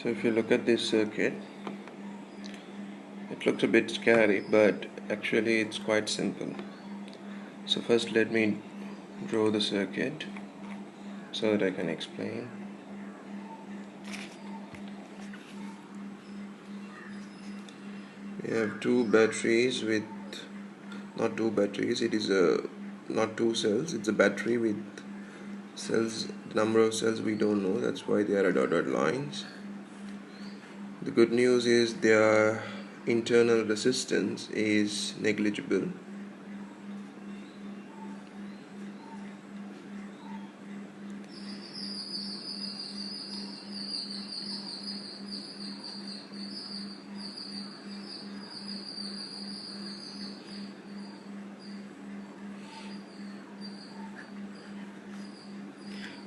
So if you look at this circuit, it looks a bit scary, but actually it's quite simple. So first let me draw the circuit so that I can explain. We have two batteries with, not two batteries, it is not two cells, it's a battery with cells, the number of cells we don't know, that's why there are dotted lines. The good news is their internal resistance is negligible.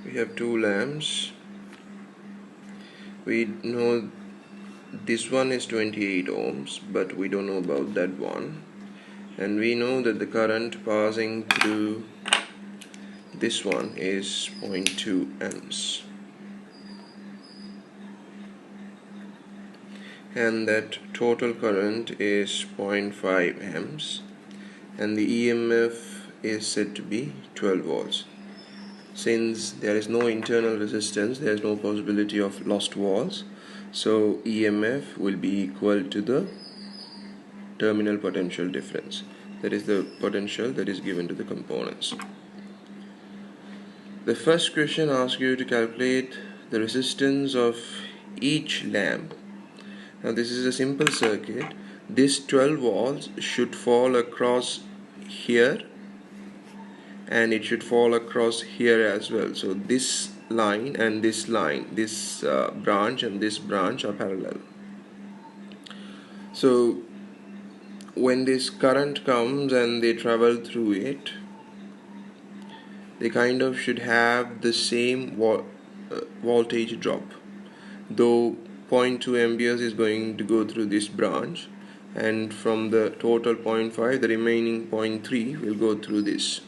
We have two lamps. We know this one is 28 ohms, but we don't know about that one. And we know that the current passing through this one is 0.2 amps. And that total current is 0.5 amps. And the EMF is said to be 12 volts. Since there is no internal resistance, there is no possibility of lost volts, so EMF will be equal to the terminal potential difference, that is the potential that is given to the components. The first question asks you to calculate the resistance of each lamp. Now this is a simple circuit. This 12 volts should fall across here, and it should fall across here as well. So this line and this line, this branch and this branch are parallel. So when this current comes and they travel through it, they kind of should have the same voltage drop, though 0.2 amperes is going to go through this branch, and from the total 0.5 the remaining 0.3 will go through this.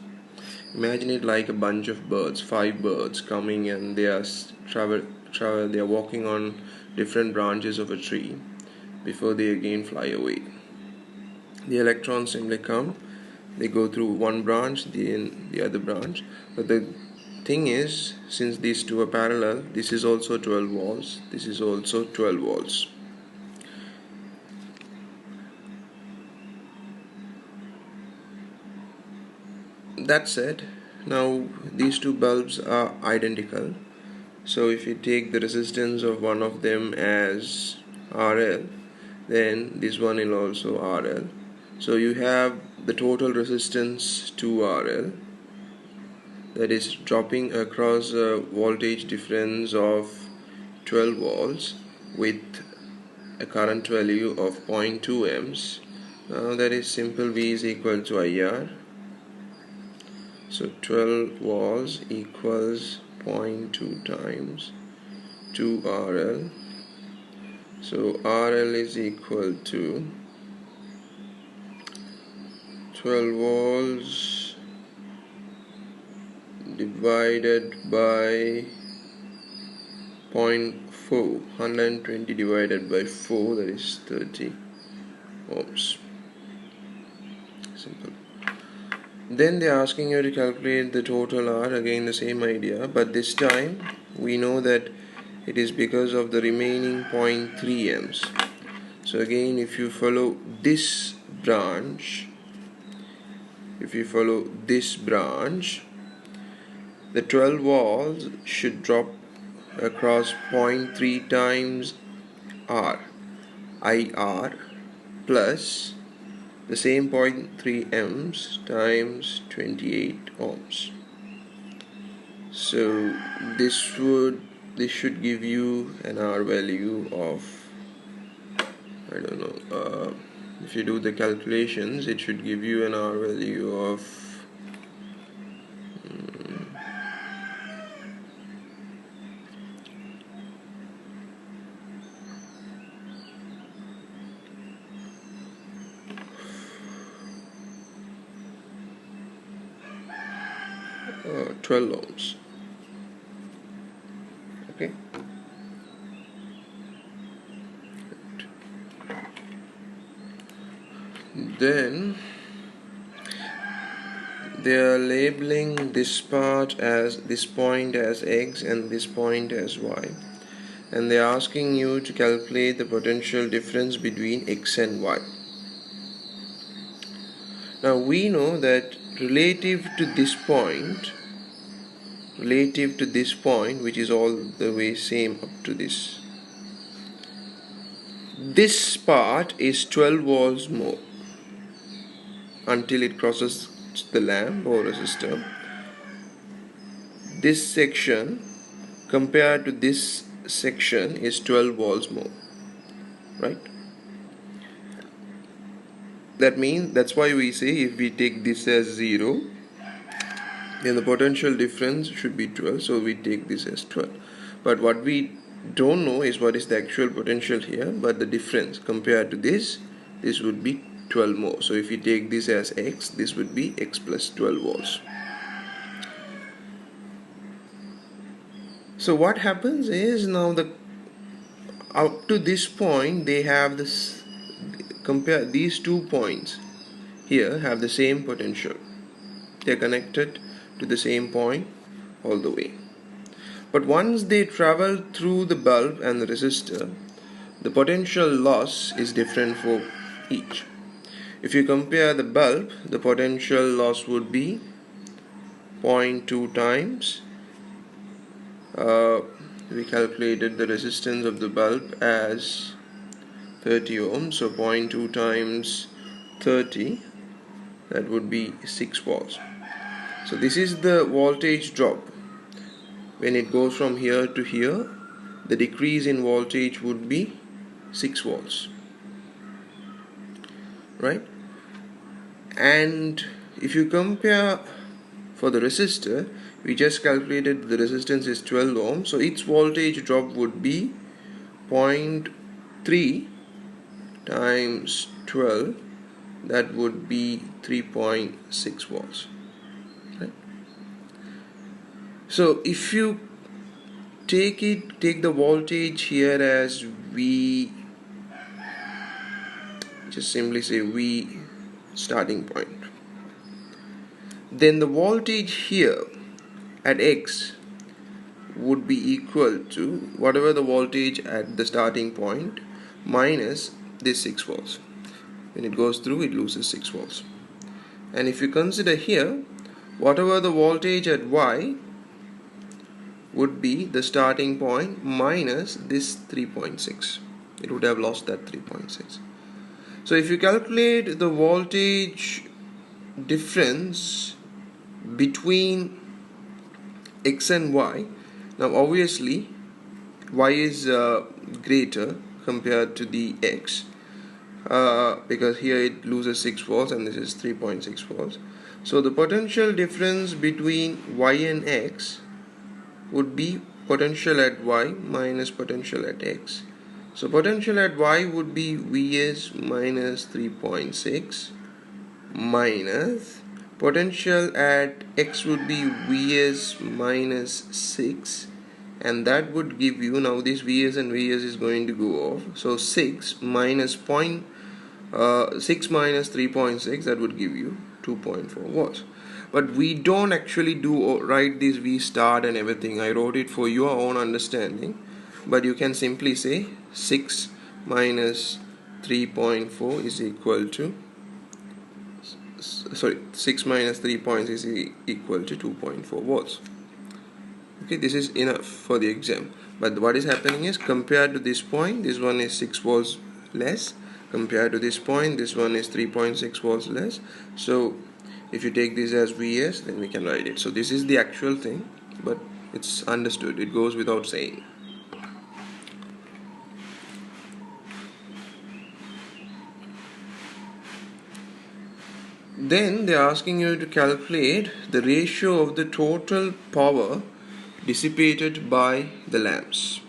Imagine it like a bunch of birds, 5 birds coming, and they are they are walking on different branches of a tree before they again fly away. The electrons simply come, they go through one branch, then the other branch. But the thing is, since these two are parallel, this is also 12 volts, this is also 12 volts. That said, now these two bulbs are identical. So if you take the resistance of one of them as RL, then this one is also RL. So you have the total resistance to RL, that is dropping across a voltage difference of 12 volts with a current value of 0.2 amps. Now that is simple, V is equal to IR. So 12 volts equals 0.2 times 2 RL. So RL is equal to 12 volts divided by 0.4, 120 divided by 4, that is 30 ohms. Simple. Then they are asking you to calculate the total R, again the same idea, but this time we know that it is because of the remaining 0.3 amps. So again, if you follow this branch, the 12 volts should drop across 0.3 times R, IR, plus the same 0.3 amps times 28 ohms. So this should give you an R value of, I don't know, if you do the calculations, it should give you an R value of 12 ohms. Okay. Then they are labeling this part as this point as x and this point as y, and they are asking you to calculate the potential difference between x and y. Now we know that relative to this point, which is all the way same up to this part is 12 volts more until it crosses the lamp or resistor. This section compared to this section is 12 volts more, right? That's why we say if we take this as 0, then the potential difference should be 12, so we take this as 12. But what we don't know is what is the actual potential here, but the difference compared to this would be 12 more. So if we take this as x, this would be x plus 12 volts. So what happens is, now up to this point they have this, compare these 2 points here have the same potential. They're connected to the same point all the way. But once they travel through the bulb and the resistor, the potential loss is different for each. If you compare the bulb, the potential loss would be 0.2 times. We calculated the resistance of the bulb as 30 ohms, so 0.2 times 30, that would be 6 volts. So this is the voltage drop. When it goes from here to here, the decrease in voltage would be 6 volts, right? And if you compare for the resistor, we just calculated the resistance is 12 ohms, so its voltage drop would be 0.3 times 12, that would be 3.6 volts, right? So if you take the voltage here as V, just simply say V starting point, then the voltage here at x would be equal to whatever the voltage at the starting point minus this 6 volts. When it goes through, it loses 6 volts. And if you consider here, whatever the voltage at y would be the starting point minus this 3.6. It would have lost that 3.6. So if you calculate the voltage difference between x and y, now obviously y is greater compared to the x, because here it loses 6 volts and this is 3.6 volts. So the potential difference between y and x would be potential at y minus potential at x. So potential at y would be Vs minus 3.6 minus potential at x would be Vs minus 6, and that would give you, now this Vs and Vs is going to go off, so 6 minus 3.6, that would give you 2.4 volts. But we don't actually write this V start and everything. I wrote it for your own understanding, but you can simply say 6 minus 3.4 is equal to 6 minus 3 points is equal to 2.4 volts. Okay, this is enough for the exam. But what is happening is, compared to this point, this one is 6 volts less. Compared to this point, this one is 3.6 volts less. So if you take this as Vs, then we can write it. So this is the actual thing, but it's understood. It goes without saying. Then they are asking you to calculate the ratio of the total power dissipated by the lamps.